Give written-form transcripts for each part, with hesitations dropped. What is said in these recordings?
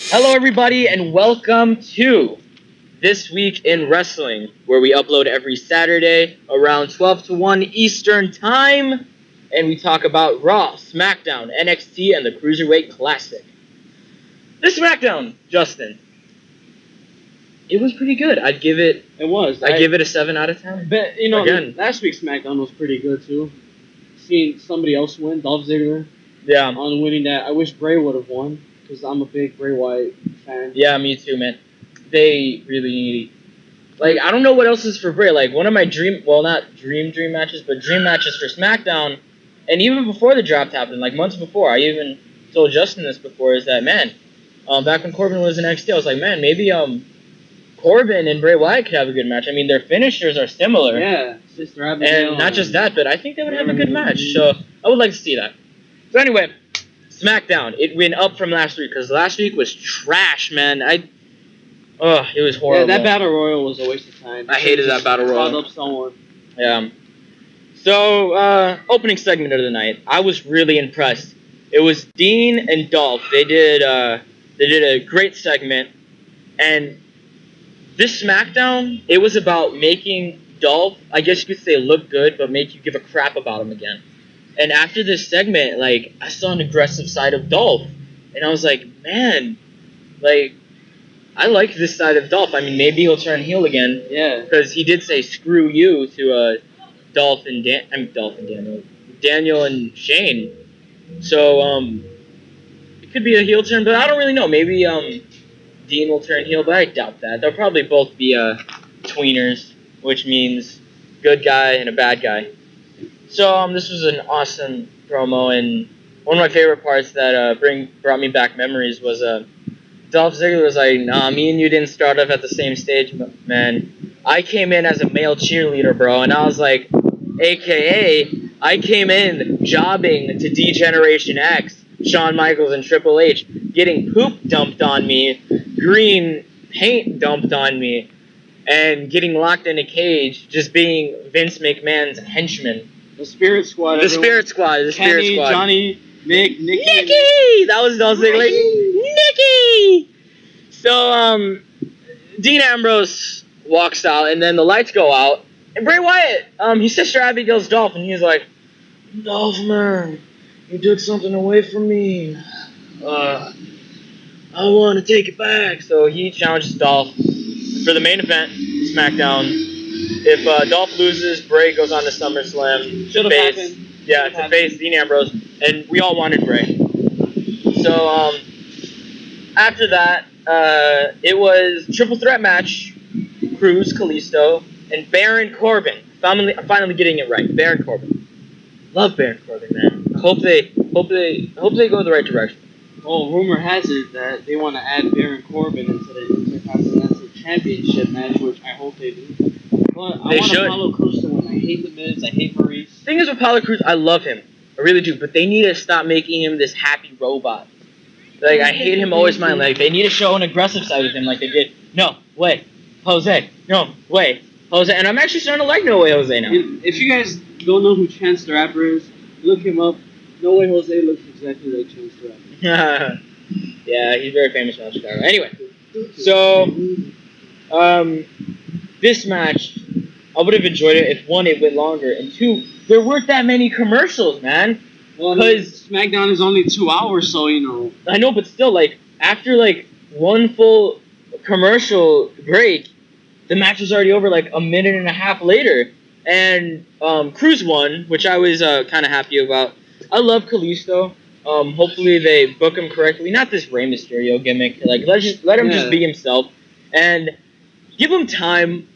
Hello, everybody, and welcome to This Week in Wrestling, where we upload every Saturday around 12 to 1 Eastern Time, and we talk about Raw, Smackdown, NXT, and the Cruiserweight Classic. This Smackdown, Justin, it was pretty good. I'd give it... I'd give it a 7 out of 10. But, last week's Smackdown was pretty good, too. Seeing somebody else win, Dolph Ziggler, on winning that. I wish Bray would have won, because I'm a big Bray Wyatt fan. Yeah, me too, man. They really need... Like, I don't know what else is for Bray. Like, one of my dream matches, but dream matches for SmackDown, and even before the draft happened, like months before, I even told Justin this before, is that, man, back when Corbin was in NXT, I was like, man, maybe Corbin and Bray Wyatt could have a good match. I mean, their finishers are similar. Yeah, Sister Abigail. And not just that, but I think they would have a good match. So, I would like to see that. So, anyway... SmackDown, it went up from last week, because last week was trash, man. It was horrible. Yeah, that Battle Royal was a waste of time. I hated that Battle Royal. Called up someone. Yeah. So, opening segment of the night, I was really impressed. It was Dean and Dolph. They did a great segment, and this SmackDown, it was about making Dolph, I guess you could say, look good, but make you give a crap about him again. And after this segment, like, I saw an aggressive side of Dolph. And I was like, man, like, I like this side of Dolph. I mean, maybe he'll turn heel again. Yeah. Because he did say screw you to Daniel and Shane. So, it could be a heel turn, but I don't really know. Maybe Dean will turn heel, but I doubt that. They'll probably both be tweeners, which means good guy and a bad guy. So this was an awesome promo, and one of my favorite parts that brought me back memories was Dolph Ziggler was like, nah, me and you didn't start off at the same stage, man. I came in as a male cheerleader, bro, and I was like, AKA, I came in jobbing to D-Generation X, Shawn Michaels and Triple H, getting poop dumped on me, green paint dumped on me, and getting locked in a cage, just being Vince McMahon's henchman. The Spirit Squad. The Spirit Squad. Kenny, Johnny, Mick, Nikki. Nikki! That was Dolph Ziggler. Nikki! So, Dean Ambrose walks out, and then the lights go out. And Bray Wyatt, his sister Abigail's Dolph, and he's like, Dolph, man, you took something away from me. I want to take it back. So he challenges Dolph for the main event, SmackDown. If Dolph loses, Bray goes on to SummerSlam. Should have happened. Yeah, to face Dean Ambrose. And we all wanted Bray. So, after that, it was triple threat match. Cruz, Kalisto, and Baron Corbin. Finally getting it right. Baron Corbin. Love Baron Corbin, man. I hope they go the right direction. Well, rumor has it that they want to add Baron Corbin into the Intercontinental Championship match, which I hope they do. I want Apollo Crews to win. I hate The Miz. I hate Maurice. The thing is with Apollo Crews, I love him. I really do. But they need to stop making him this happy robot. Like, I hate him always mind. Like, they need to show an aggressive side with him like they did. No way, Jose. No way, Jose. And I'm actually starting to like No Way Jose now. If you guys don't know who Chance the Rapper is, look him up. No Way Jose looks exactly like Chance the Rapper. Yeah, he's very famous now in Chicago. Anyway, so, this match, I would have enjoyed it if, one, it went longer, and two, there weren't that many commercials, man. Well, because SmackDown is only 2 hours, so, you know. I know, but still, like, after, like, one full commercial break, the match was already over, like, a minute and a half later. And Cruz won, which I was kind of happy about. I love Kalisto. Hopefully they book him correctly. Not this Rey Mysterio gimmick. Like, let him just be himself. And give him time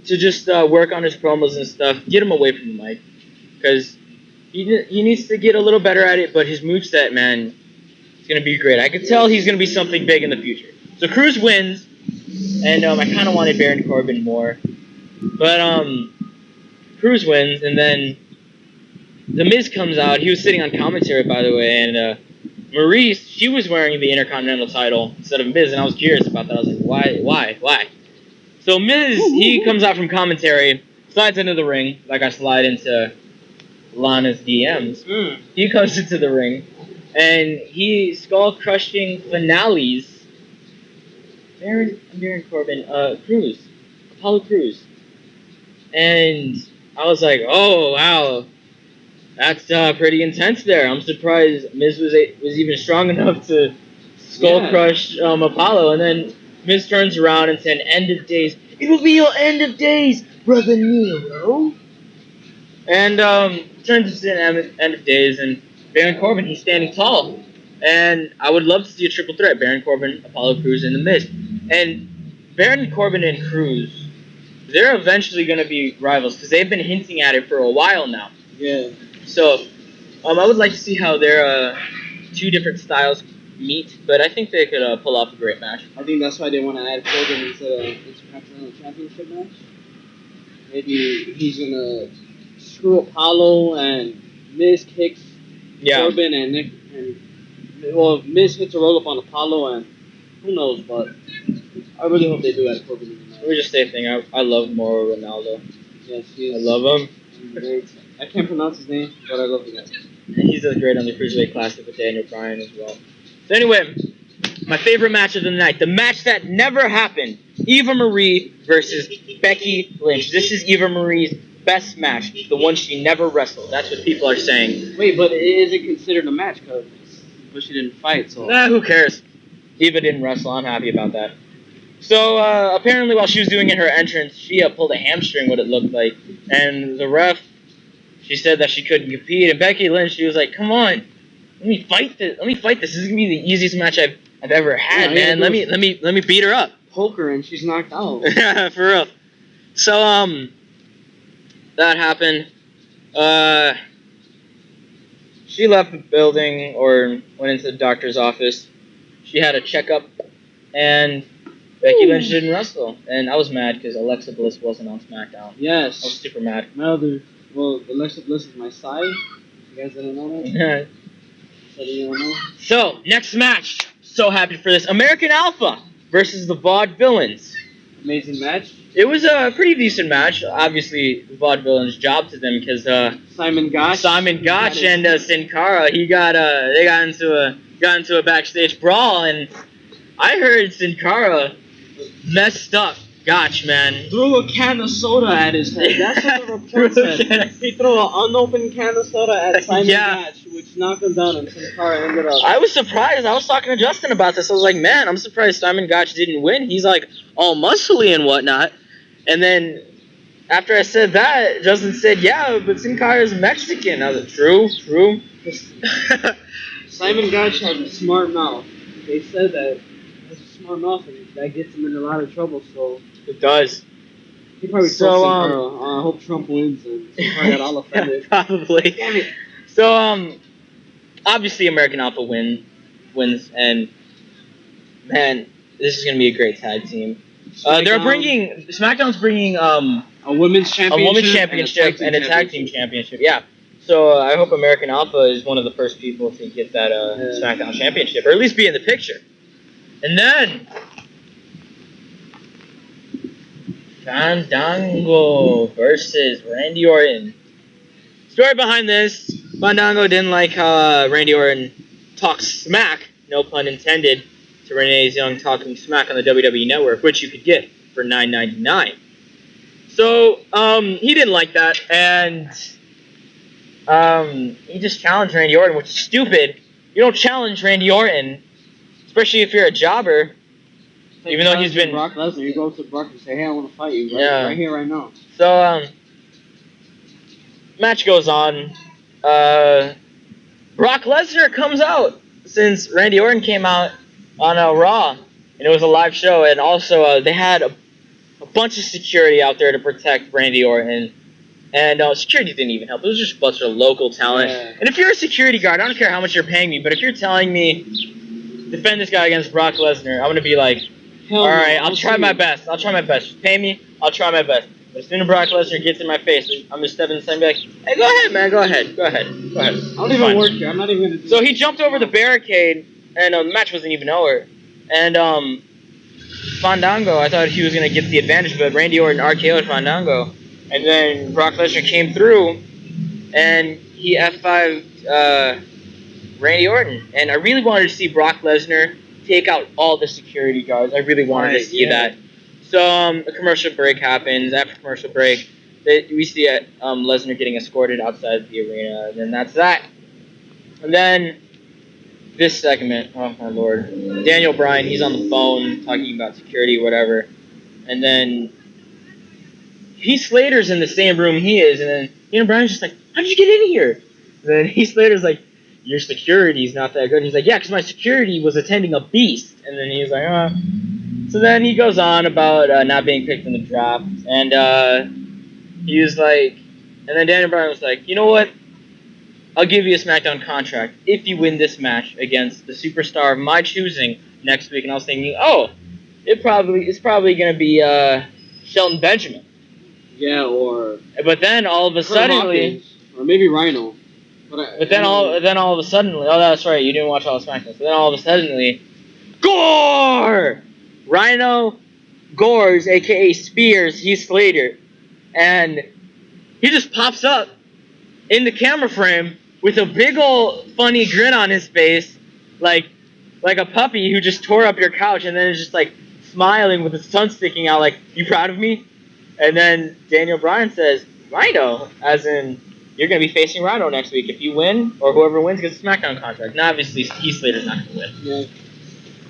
to just work on his promos and stuff. Get him away from the mic. Because he needs to get a little better at it, but his moveset, man, is going to be great. I can tell he's going to be something big in the future. So Cruz wins. and I kind of wanted Baron Corbin more, but Cruz wins, and then The Miz comes out. He was sitting on commentary, by the way, and Maurice, she was wearing the Intercontinental title instead of Miz, and I was curious about that. I was like, why? So Miz, he comes out from commentary, slides into the ring, like I slide into Lana's DMs. He comes into the ring, and he skull-crushing finales Baron Corbin, Apollo Crews. And I was like, oh, wow, that's pretty intense there. I'm surprised Miz was even strong enough to skull crush Apollo. And then Miz turns around and said, end of days. It will be your end of days, Brother Nero. And turns into an end of days, and Baron Corbin, he's standing tall. And I would love to see a triple threat, Baron Corbin, Apollo Crews, and The Miz. And Baron Corbin and Crews, they're eventually going to be rivals, because they've been hinting at it for a while now. Yeah. So, I would like to see how their two different styles meet, but I think they could pull off a great match. I think that's why they want to add Corbin into the Intercontinental Championship match. Maybe he's going to screw Apollo, and Miz kicks Corbin, and Miz hits a roll-up on Apollo, and who knows, but I really hope they do add Corbin in the match. Let me just say a thing. I love Mauro Ronaldo. Yes, he is. I love him. I can't pronounce his name, but I love the guy. He does great on the Cruiserweight Classic with Daniel Bryan as well. So anyway, my favorite match of the night, the match that never happened, Eva Marie versus Becky Lynch. This is Eva Marie's best match, the one she never wrestled. That's what people are saying. Wait, but it isn't considered a match because she didn't fight, so... Who cares? Eva didn't wrestle. I'm happy about that. So, apparently while she was doing her entrance, she pulled a hamstring, what it looked like. And the ref, she said that she couldn't compete. And Becky Lynch, she was like, come on, let me fight this. This is going to be the easiest match I've ever had, man. Let me beat her up. Poke her and she's knocked out. Yeah, for real. So, that happened. She left the building or went into the doctor's office. She had a checkup, and Becky Lynch didn't wrestle. And I was mad because Alexa Bliss wasn't on Smackdown. Yes. I was super mad. Well, Alexa Bliss is my side. You guys didn't know that? So, next match. So happy for this. American Alpha versus the Vaudevillains. Amazing match. It was a pretty decent match. Obviously, the Vaudevillains jobbed to them because Simon Gotch and Sin Cara, they got into a backstage brawl, and I heard Sin Cara messed up Gotch, man. Threw a can of soda at his head. That's what the report said. He threw an unopened can of soda at Simon Gotch, which knocked him down, and Sin Cara ended up... I was surprised. I was talking to Justin about this. I was like, man, I'm surprised Simon Gotch didn't win. He's like all muscly and whatnot. And then after I said that, Justin said, yeah, but Sin Cara is Mexican. I was like, true. Simon Gotch has a smart mouth. They said that he has a smart mouth, and that gets him in a lot of trouble, so... It does. He probably told Sin Cara, I hope Trump wins, and Sin Cara got all offended. Yeah, probably. Damn it. So, obviously American Alpha wins, and, man, this is going to be a great tag team. SmackDown's bringing a women's championship and a tag team championship. Yeah. So I hope American Alpha is one of the first people to get that SmackDown championship, or at least be in the picture. And then Fandango versus Randy Orton. Story behind this: Fandango didn't like how Randy Orton talks smack, no pun intended, to Renee Young talking smack on the WWE Network, which you could get for $9.99. So, he didn't like that, and he just challenged Randy Orton, which is stupid. You don't challenge Randy Orton, especially if you're a jobber, even though he's been... Brock Lesnar, you go up to Brock and say, hey, I want to fight you, right here, right now. So, match goes on. Brock Lesnar comes out, since Randy Orton came out on Raw, and it was a live show, and also they had a bunch of security out there to protect Randy Orton, and security didn't even help. It was just a bunch of local talent. Yeah. And if you're a security guard, I don't care how much you're paying me, but if you're telling me defend this guy against Brock Lesnar, I'm gonna be like, All right, I'll try my best. Just pay me. I'll try my best. But as soon as Brock Lesnar gets in my face, I'm gonna step inside and be like, "Hey, go ahead, man. Go ahead. I don't even work here. I'm not even gonna do So he jumped over the barricade, and the match wasn't even over. And Fandango, I thought he was gonna get the advantage, but Randy Orton RKO'd Fandango, and then Brock Lesnar came through, and he F5'd Randy Orton. And I really wanted to see Brock Lesnar take out all the security guards. I really wanted to see that. So a commercial break happens. After commercial break, we see Lesnar getting escorted outside the arena, and then that's that. And then this segment, oh my lord, Daniel Bryan, he's on the phone talking about security, whatever, and then Heath Slater's in the same room he is, and then Daniel Bryan's just like, "How did you get in here?" And then Heath Slater's like, "Your security's not that good." And he's like, "Yeah, because my security was attending a beast." And then he's like, So then he goes on about not being picked in the draft, and he was like, and then Daniel Bryan was like, "You know what? I'll give you a Smackdown contract if you win this match against the superstar of my choosing next week." And I was thinking, it's probably going to be Shelton Benjamin. Yeah, or. But then all of a sudden, or maybe Rhino. But then all of a sudden, oh, that's right, you didn't watch all the Smackdowns. So then all of a sudden, Gore! Rhino Gores, aka Spears, Heath Slater, and he just pops up in the camera frame with a big old funny grin on his face, like a puppy who just tore up your couch, and then is just like smiling with his tongue sticking out, like, "You proud of me?" And then Daniel Bryan says, "Rhino," as in, you're going to be facing Rhino next week. If you win, or whoever wins gets a SmackDown contract. Now, obviously, Heath Slater's not going to win. Yeah.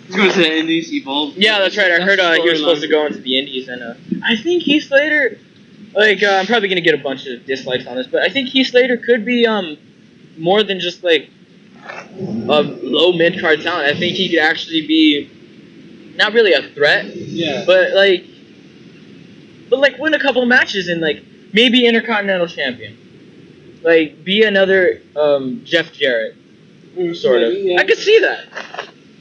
He's going to the Indies, Evolve. Yeah, that's right. I heard he was supposed to go into the Indies, and I think Heath Slater, I'm probably going to get a bunch of dislikes on this, but I think Heath Slater could be more than just like a low mid-card talent. I think he could actually be not really a threat, but win a couple of matches and maybe Intercontinental Champion. Be another Jeff Jarrett, sort of. Yeah. I could see that.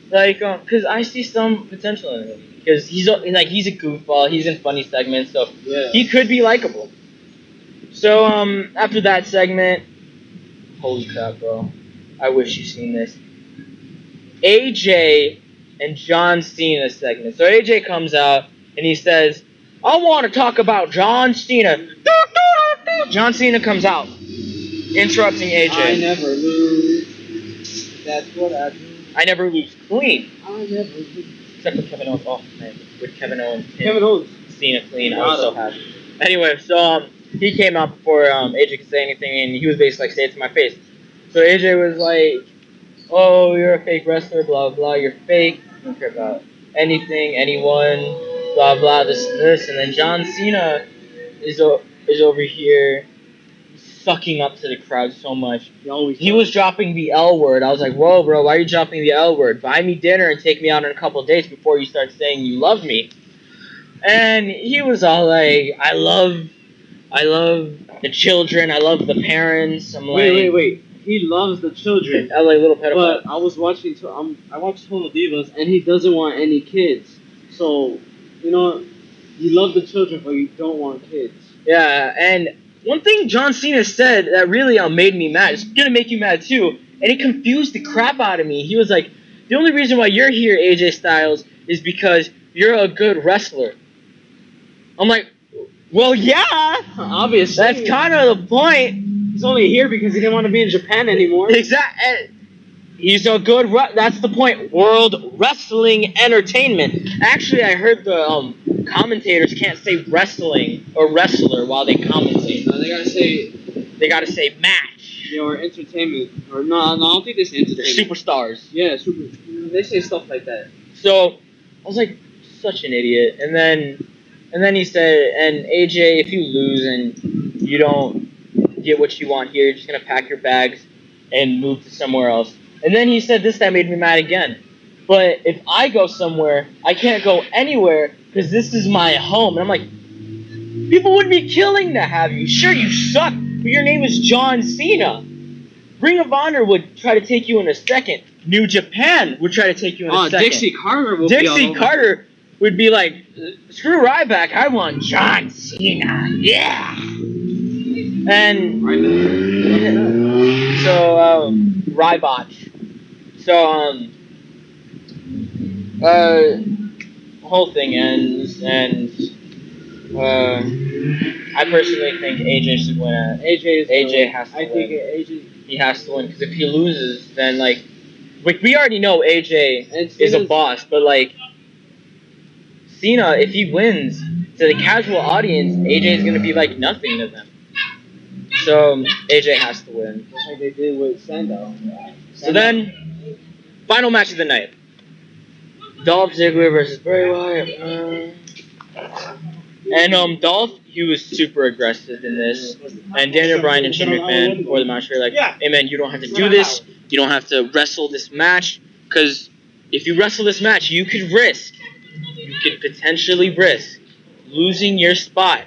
Because I see some potential in him. Because he's a goofball. He's in funny segments, so he could be likable. So after that segment, holy crap, bro! I wish you'd seen this. AJ and John Cena segment. So AJ comes out and he says, "I want to talk about John Cena." John Cena comes out, interrupting AJ. "I never lose. That's what I do. I never lose clean." "I never lose." Except for Kevin Owens. Oh, man. With Kevin Owens. Cena clean. I was so happy. Anyway, so he came out before AJ could say anything, and he was basically like, "Say it to my face." So AJ was like, "Oh, you're a fake wrestler, blah, blah, you're fake. You don't care about anything, anyone, blah, blah, this and this." And then John Cena is over here sucking up to the crowd so much. He was dropping the L word. I was like, "Whoa, bro, why are you dropping the L word? Buy me dinner and take me out on a couple of dates before you start saying you love me." And he was all like, I love the children. I love the parents. I'm like, wait. He loves the children. I like little pedophile. But I watched Total Divas, and he doesn't want any kids. So, you love the children, but you don't want kids. Yeah, and one thing John Cena said that really made me mad, it's gonna make you mad too, and it confused the crap out of me. He was like, "The only reason why you're here, AJ Styles, is because you're a good wrestler." I'm like, well, yeah, obviously. That's kind of the point. He's only here because he didn't want to be in Japan anymore. Exactly. He's a good. That's the point. World Wrestling Entertainment. Actually, I heard the commentators can't say wrestling or wrestler while they commentate. No, they gotta say match. Yeah, or entertainment. Or no, I don't think they say entertainment. They're superstars. Yeah, they say stuff like that. So I was like, such an idiot. And then he said, "And AJ, if you lose and you don't get what you want here, you're just gonna pack your bags and move to somewhere else." And then he said this, that made me mad again. "But if I go somewhere, I can't go anywhere because this is my home." And I'm like, people would be killing to have you. Sure, you suck, but your name is John Cena. Ring of Honor would try to take you in a second. New Japan would try to take you in a second. Dixie Carter will Dixie Carter would be like, screw Ryback, I want John Cena, yeah. And so Rybot. So whole thing ends, and I personally think AJ should win. AJ has to win. I think AJ. He has to win because if he loses, then like we already know AJ is a boss, but like Cena, if he wins, to the casual audience, AJ is gonna be like nothing to them. So AJ has to win. Just like they did with Sandow. So then, final match of the night: Dolph Ziggler versus Bray Wyatt. And Dolph, he was super aggressive in this. And Daniel Bryan and Shane McMahon before the match were like, "Hey man, you don't have to do this. You don't have to wrestle this match. Because if you wrestle this match, you could potentially risk losing your spot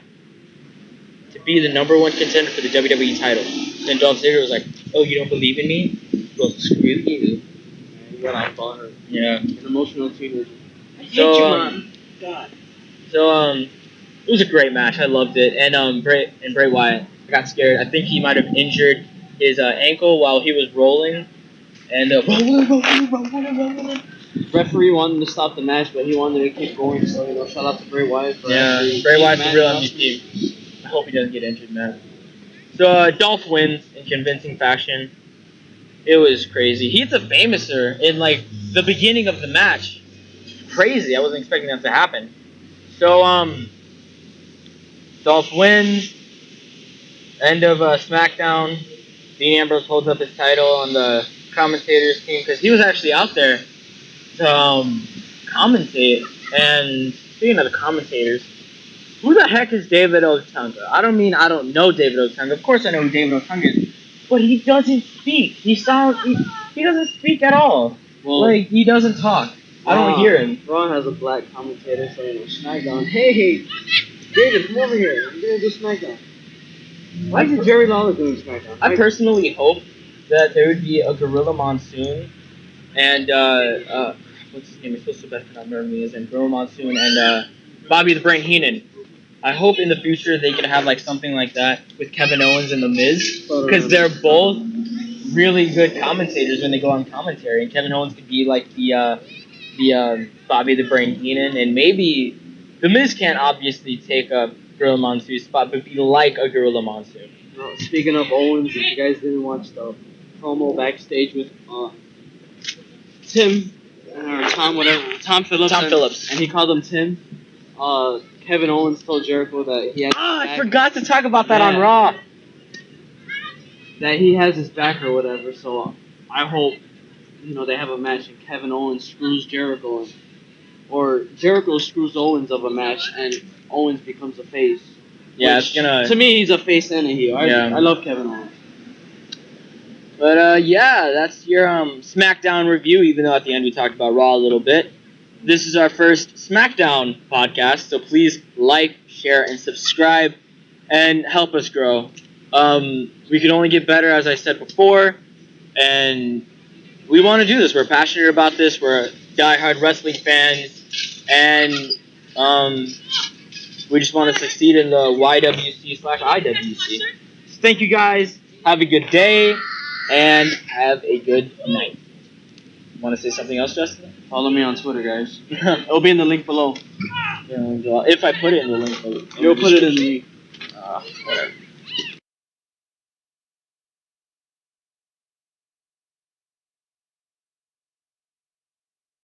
to be the #1 contender for the WWE title." Then Dolph Ziggler was like, "Oh, you don't believe in me? Well, screw you." When I fought her. Yeah. An emotional teenager. God. It was a great match. I loved it. And Bray Wyatt, I got scared. I think he might have injured his ankle while he was rolling. And referee wanted to stop the match, but he wanted to keep going. So shout out to Bray Wyatt. Bray Wyatt's the real MVP. I hope he doesn't get injured, man. So Dolph wins in convincing fashion. It was crazy. He's a famouser in like the beginning of the match. Crazy. I wasn't expecting that to happen. So Dolph wins. End of Smackdown. Dean Ambrose holds up his title on the commentators team because he was actually out there to commentate. And speaking of the commentators, who the heck is David Otunga? I don't mean I don't know David Otunga. Of course I know who David Otunga is, but he doesn't speak. He doesn't speak at all. Well, like he doesn't talk. I don't hear him. Ron has a black commentator saying on Smackdown, "Hey, David, come over here. We're gonna do Smackdown." Why is Jerry Lawler doing Smackdown? I personally hope that there would be a Gorilla Monsoon and what's his name? It's supposed to be best not remember me. Is in Gorilla Monsoon and Bobby the Brain Heenan. I hope in the future they could have like something like that with Kevin Owens and The Miz because they're both really good commentators when they go on commentary. And Kevin Owens could be like the Bobby the Brain Heenan, and maybe The Miz can't obviously take a Gorilla Monsoon's spot, but be like a Gorilla Monsoon. Speaking of Owens, if you guys didn't watch the promo backstage with Tom Phillips, and he called him Tim. Kevin Owens told Jericho that he had. I forgot to talk about that on Raw. That he has his back or whatever. So I hope they have a match and Kevin Owens screws Jericho, or Jericho screws Owens of a match and Owens becomes a face. Yeah, it's gonna. To me, he's a face and a heel. I love Kevin Owens. But that's your SmackDown review. Even though at the end we talked about Raw a little bit. This is our first SmackDown podcast, so please like, share, and subscribe, and help us grow. We can only get better, as I said before, and we want to do this. We're passionate about this. We're diehard wrestling fans, and we just want to succeed in the YWC/IWC. So thank you guys. Have a good day, and have a good night. Want to say something else, Justin? Follow me on Twitter, guys. It'll be in the link below. Yeah, if I put it in the link below. You'll put it in the link. Whatever.